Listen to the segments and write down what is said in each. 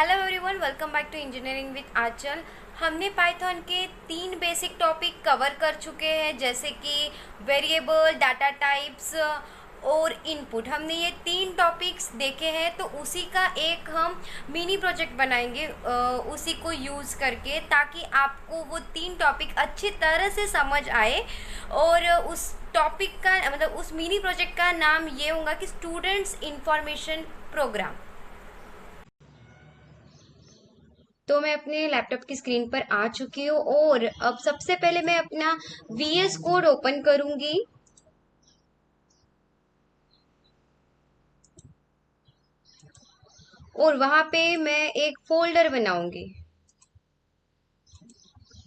Hello everyone, welcome back to engineering with Aanchal. हमने Python के 3 basic topic cover कर चुके हैं, जैसे कि वेरिएबल, डाटा टाइप्स और इनपुट। हमने ये 3 टॉपिक्स देखे हैं, तो उसी का एक हम मिनी प्रोजेक्ट बनाएंगे उसी को यूज़ करके, ताकि आपको वो 3 टॉपिक अच्छी तरह से समझ आए। और उस टॉपिक का मतलब उस मिनी प्रोजेक्ट का नाम ये होगा कि स्टूडेंट्स इंफॉर्मेशन प्रोग्राम। तो मैं अपने लैपटॉप की स्क्रीन पर आ चुकी हूँ और अब सबसे पहले मैं अपना VS कोड ओपन करूंगी। और वहां पे मैं एक फोल्डर बनाऊंगी,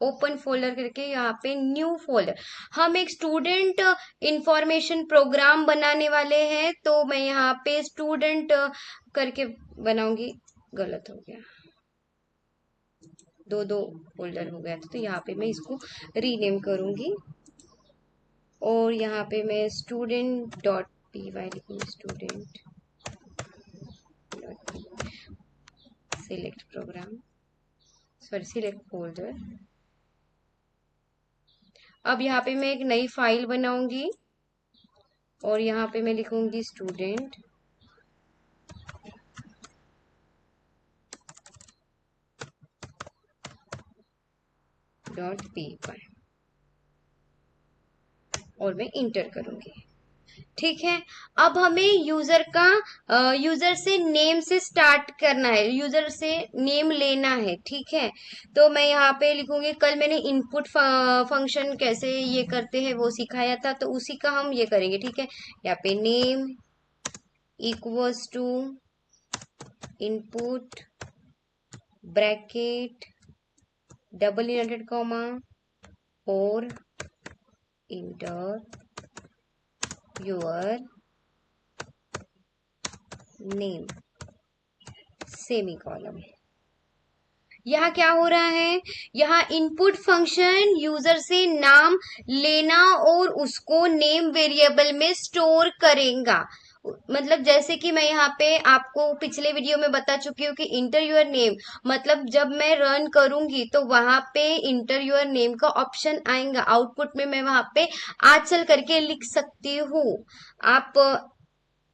ओपन फोल्डर करके यहाँ पे न्यू फोल्डर। हम एक स्टूडेंट इंफॉर्मेशन प्रोग्राम बनाने वाले हैं, तो मैं यहाँ पे स्टूडेंट करके बनाऊंगी। गलत हो गया, दो दो फोल्डर हो गया था, तो यहाँ पे मैं इसको रीनेम करूंगी। और यहाँ पे मैं स्टूडेंट डॉट पी वाई लिखूंगी, student select program, sorry select folder. अब यहाँ पे मैं एक नई फाइल बनाऊंगी और यहाँ पे मैं लिखूंगी स्टूडेंट डॉट पी वाई और मैं इंटर करूंगी। ठीक है। अब हमें यूजर से नेम से स्टार्ट करना है, यूजर से नेम लेना है। ठीक है। तो मैं यहाँ पे लिखूंगी, कल मैंने इनपुट फंक्शन कैसे ये करते हैं वो सिखाया था, तो उसी का हम ये करेंगे। ठीक है। यहाँ पे name equals to input bracket double inverted comma और enter your name semicolon. यहाँ क्या हो रहा है, यहाँ इनपुट फंक्शन यूजर से नाम लेना और उसको नेम वेरिएबल में स्टोर करेगा। मतलब जैसे कि मैं यहाँ पे आपको पिछले वीडियो में बता चुकी हूँ कि इंटर योर नेम, मतलब जब मैं रन करूंगी तो वहां पे इंटर योर नेम का ऑप्शन आएगा। आउटपुट में मैं वहां पे आंचल करके लिख सकती हूँ। आप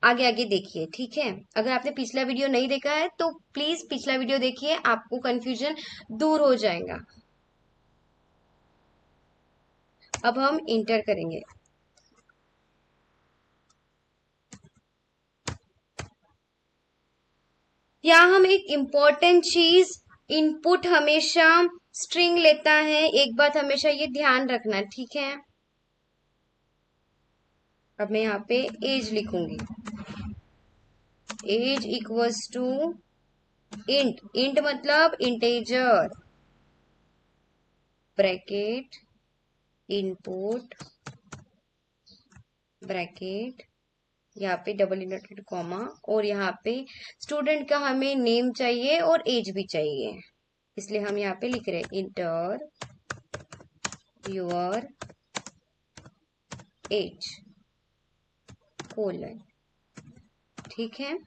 आगे आगे देखिए। ठीक है। अगर आपने पिछला वीडियो नहीं देखा है तो प्लीज पिछला वीडियो देखिए, आपको कंफ्यूजन दूर हो जाएगा। अब हम इंटर करेंगे। यहाँ हम एक इम्पोर्टेंट चीज, इनपुट हमेशा स्ट्रिंग लेता है, एक बात हमेशा ये ध्यान रखना। ठीक है। अब मैं यहाँ पे एज लिखूंगी, age equals to int, int मतलब इंटेजर ब्रैकेट इनपुट ब्रैकेट, यहाँ पे डबल इनवर्टेड कॉमा और यहाँ पे स्टूडेंट का हमें नेम चाहिए और एज भी चाहिए, इसलिए हम यहाँ पे लिख रहे हैं इंटर योर एज कोलन। ठीक है।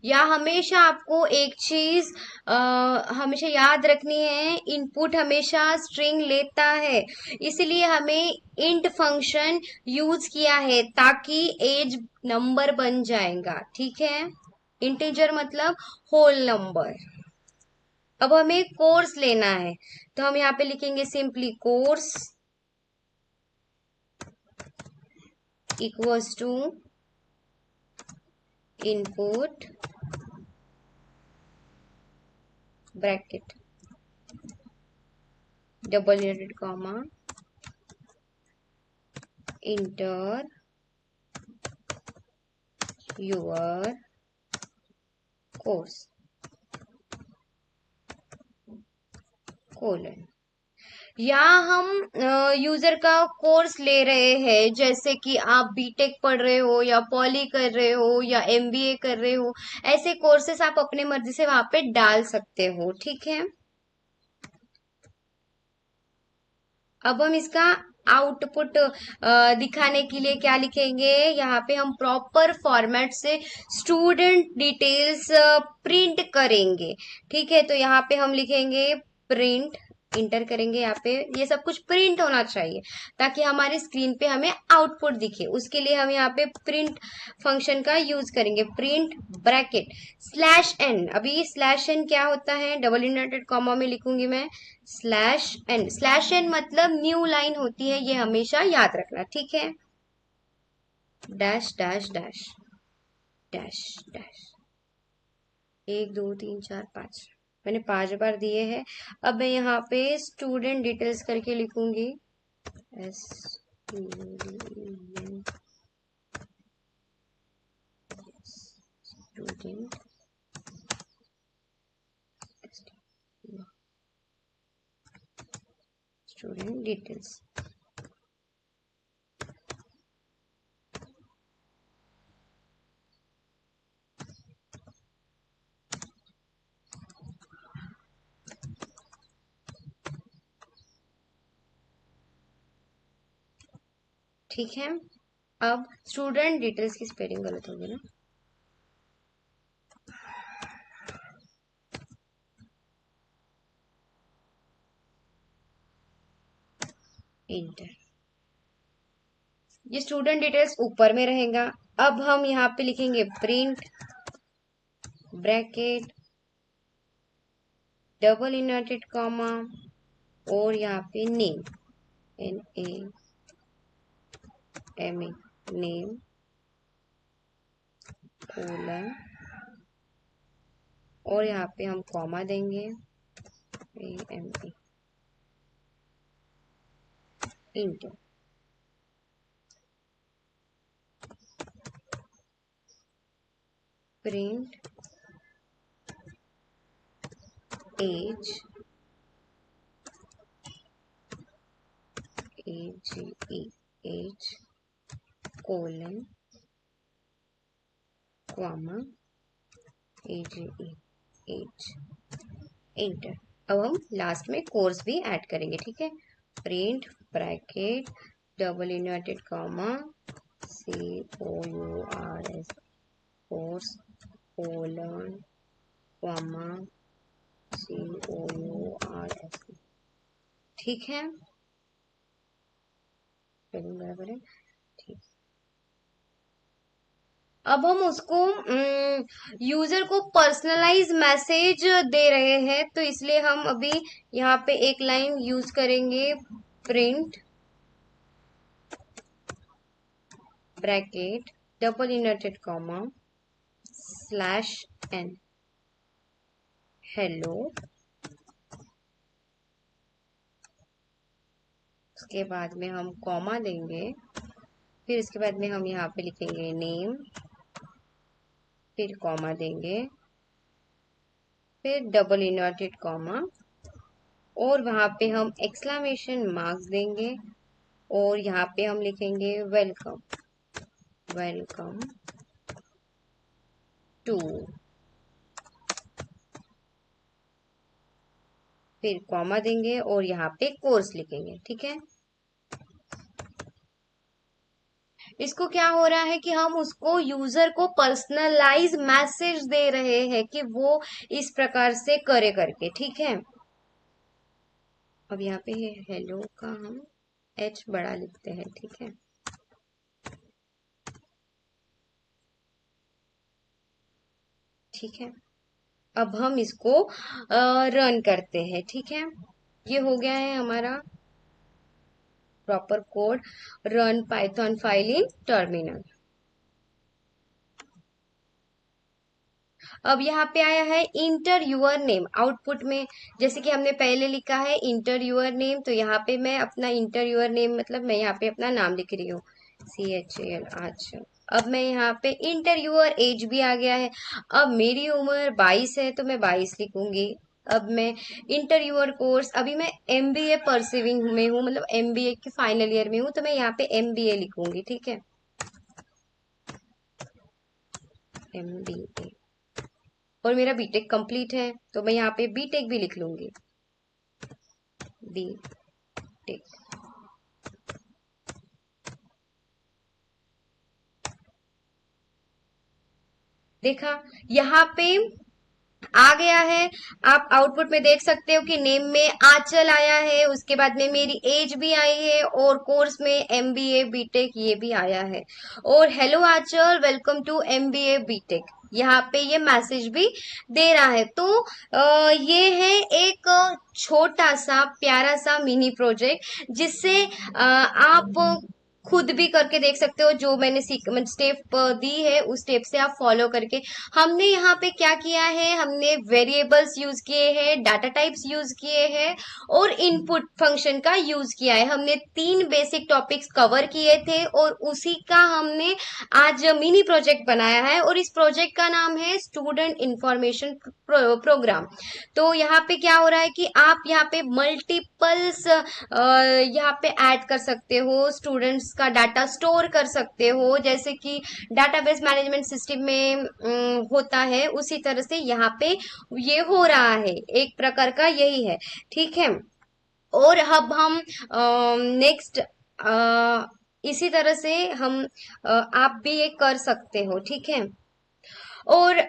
या हमेशा आपको एक चीज हमेशा याद रखनी है, इनपुट हमेशा स्ट्रिंग लेता है, इसलिए हमें इंट फंक्शन यूज किया है ताकि एज नंबर बन जाएगा। ठीक है। इंटीजर मतलब होल नंबर। अब हमें कोर्स लेना है, तो हम यहाँ पे लिखेंगे simply course equals to input bracket double inverted comma enter your course colon. या हम यूजर का कोर्स ले रहे हैं, जैसे कि आप बीटेक पढ़ रहे हो या पॉली कर रहे हो या एमबीए कर रहे हो, ऐसे कोर्सेस आप अपने मर्जी से वहां पे डाल सकते हो। ठीक है। अब हम इसका आउटपुट दिखाने के लिए क्या लिखेंगे, यहाँ पे हम प्रॉपर फॉर्मेट से स्टूडेंट डिटेल्स प्रिंट करेंगे। ठीक है, तो यहाँ पे हम लिखेंगे प्रिंट, इंटर करेंगे यहाँ पे, ये सब कुछ प्रिंट होना चाहिए ताकि हमारे स्क्रीन पे हमें आउटपुट दिखे। उसके लिए हम यहाँ पे प्रिंट फंक्शन का यूज करेंगे, प्रिंट ब्रैकेट स्लैश एन। अभी स्लैश एन क्या होता है, डबल इनवर्टेड कॉमा में लिखूंगी मैं स्लैश एन। स्लैश एन मतलब न्यू लाइन होती है, ये हमेशा याद रखना, ठीक है। Dash dash dash dash dash, 1 2 3 4 5, मैंने 5 बार दिए हैं। अब मैं यहाँ पे स्टूडेंट डिटेल्स करके लिखूंगी, स्टूडेंट स्टूडेंट डिटेल्स। ठीक है, अब स्टूडेंट डिटेल्स की स्पेलिंग गलत होगी ना, इंटर। ये स्टूडेंट डिटेल्स ऊपर में रहेगा। अब हम यहाँ पे लिखेंगे print bracket double inverted comma और यहाँ पे नेम, NAME, नेम कोलन, और यहाँ पे हम कॉमा देंगे AME, enter. Print age age colon comma AGE age, enter. अब हम लास्ट में कोर्स भी ऐड करेंगे, ठीक है। Print bracket double inverted comma COURS course colon comma COURS, ठीक है, बराबर है, ठीक। अब हम उसको यूजर को पर्सनलाइज मैसेज दे रहे हैं, तो इसलिए हम अभी यहाँ पे एक लाइन यूज करेंगे, print bracket double inverted comma slash N hello, उसके बाद में हम कॉमा देंगे, फिर इसके बाद में हम यहाँ पे लिखेंगे नेम, फिर कॉमा देंगे, फिर डबल इनवर्टेड कॉमा, और वहां पे हम एक्सक्लेमेशन मार्क्स देंगे, और यहाँ पे हम लिखेंगे वेलकम, वेलकम टू, फिर कॉमा देंगे और यहाँ पे कोर्स लिखेंगे, ठीक है। इसको क्या हो रहा है कि हम उसको यूजर को पर्सनलाइज मैसेज दे रहे हैं कि वो इस प्रकार से करे करके, ठीक है। अब यहाँ पे हेलो का हम H बड़ा लिखते हैं, ठीक है। ठीक है, अब हम इसको रन करते हैं, ठीक है। ये हो गया है हमारा proper code, run Python file in terminal. अब यहाँ पे आया है इंटर यूअर नेम आउटपुट में, जैसे कि हमने पहले लिखा है इंटर यूअर नेम, तो यहाँ पे मैं अपना इंटर यूअर नेम मतलब मैं यहाँ पे अपना नाम लिख रही हूँ CHAL। अच्छा, अब मैं यहाँ पे इंटर यूअर एज भी आ गया है। अब मेरी उम्र 22 है तो मैं 22 लिखूंगी। अब मैं इंटर यूअर कोर्स, अभी मैं MBA परसिविंग में हूँ, मतलब MBA के फाइनल ईयर में हूँ, तो मैं यहाँ पे MBA लिखूंगी, ठीक है, MBA। और मेरा बीटेक कंप्लीट है तो मैं यहाँ पे बीटेक भी लिख लूंगी, बीटेक। देखा, यहाँ पे आ गया है। आप आउटपुट में देख सकते हो कि नेम में आंचल आया है, उसके बाद में मेरी एज भी आई है, और कोर्स में एमबीए बीटेक ये भी आया है। और hello Anchal, welcome to MBA BTech, यहाँ पे ये मैसेज भी दे रहा है। तो ये है एक छोटा सा प्यारा सा मिनी प्रोजेक्ट, जिससे आप खुद भी करके देख सकते हो। जो मैंने स्टेप दी है उस स्टेप से आप फॉलो करके, हमने यहाँ पे क्या किया है, हमने वेरिएबल्स यूज किए हैं, डाटा टाइप्स यूज किए हैं, और इनपुट फंक्शन का यूज किया है। हमने 3 बेसिक टॉपिक्स कवर किए थे, और उसी का हमने आज मिनी प्रोजेक्ट बनाया है, और इस प्रोजेक्ट का नाम है स्टूडेंट इंफॉर्मेशन प्रोग्राम। तो यहाँ पे क्या हो रहा है कि आप यहाँ पे मल्टीपल्स यहाँ पे ऐड कर सकते हो, स्टूडेंट्स का डाटा स्टोर कर सकते हो, जैसे कि डाटाबेस मैनेजमेंट सिस्टम में होता है, उसी तरह से यहाँ पे ये हो रहा है, एक प्रकार का यही है। ठीक है, और अब हम नेक्स्ट इसी तरह से हम आप भी ये कर सकते हो। ठीक है, और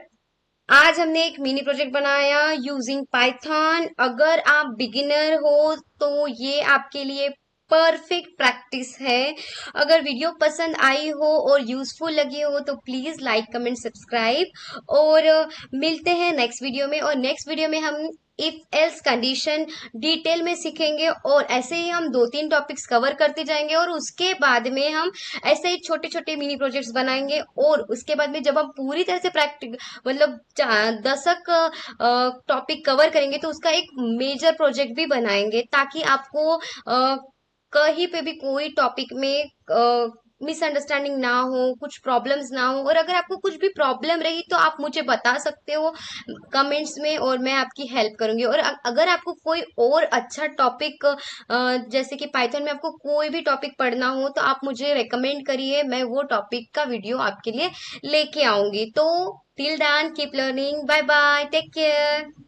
आज हमने एक मिनी प्रोजेक्ट बनाया यूजिंग पाइथन। अगर आप बिगिनर हो तो ये आपके लिए परफेक्ट प्रैक्टिस है। अगर वीडियो पसंद आई हो और यूजफुल लगी हो तो प्लीज लाइक कमेंट सब्सक्राइब, और मिलते हैं नेक्स्ट वीडियो में। और नेक्स्ट वीडियो में हम इफ एल्स कंडीशन डिटेल में सीखेंगे, और ऐसे ही हम 2-3 टॉपिक्स कवर करते जाएंगे, और उसके बाद में हम ऐसे ही छोटे छोटे मिनी प्रोजेक्ट्स बनाएंगे। और उसके बाद में जब हम पूरी तरह से प्रैक्टिक मतलब 10 टॉपिक कवर करेंगे, तो उसका एक मेजर प्रोजेक्ट भी बनाएंगे, ताकि आपको कहीं पे भी कोई टॉपिक में मिसअंडरस्टैंडिंग ना हो, कुछ प्रॉब्लम्स ना हो। और अगर आपको कुछ भी प्रॉब्लम रही तो आप मुझे बता सकते हो कमेंट्स में, और मैं आपकी हेल्प करूंगी। और अगर आपको कोई और अच्छा टॉपिक जैसे कि पाइथन में आपको कोई भी टॉपिक पढ़ना हो तो आप मुझे रेकमेंड करिए, मैं वो टॉपिक का वीडियो आपके लिए लेके आऊंगी। तो till then keep learning, bye bye, take care.